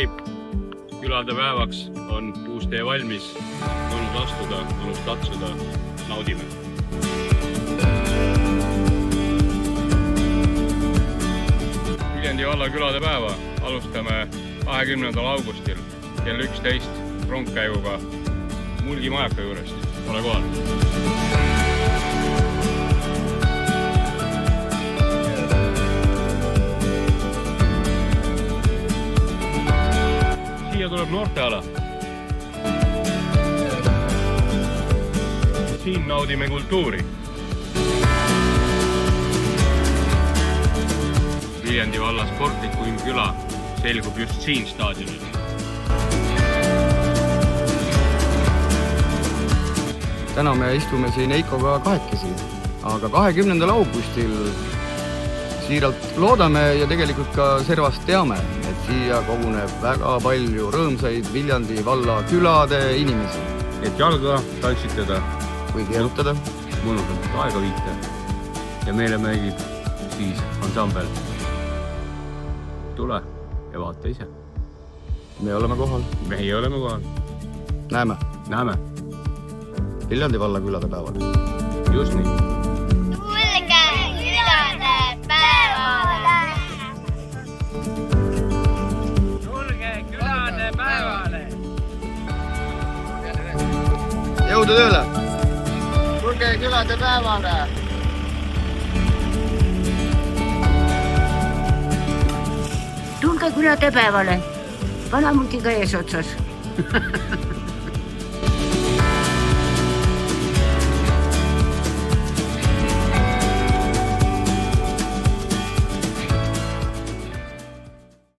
käib. Külade päevaks on uus tee valmis. Mõnus astuda, mõnus katsuda. Naudime. Viljandi valla külade päeva alustame 20. augustil kell 11 rongkäiguga Mulgi majaka juurest. Ole kohal! Siia tuleb noorteala. Siin naudime kultuuri. Viljandi valla sportlikuim küla selgub just siin staadionil. Täna me istume siin Eikoga kahekesi, aga 20. augustil siiralt loodame ja tegelikult ka servast teame, et siia koguneb väga palju rõõmsaid Viljandi valla külade inimesi. Et jalga tantsitada või keerutada, mõnusalt aega viita ja meile mängib siis ansambel. Tule ja vaata ise. Me oleme kohal. Meie oleme kohal. Näeme. Viljandi valla külade päeval. Just nii. Tulge külade päevale! Tulge külade päevale! Jõudu tööle! Tulge külade päevale! Tulge külade päevale! Kanamutiga eesotsas!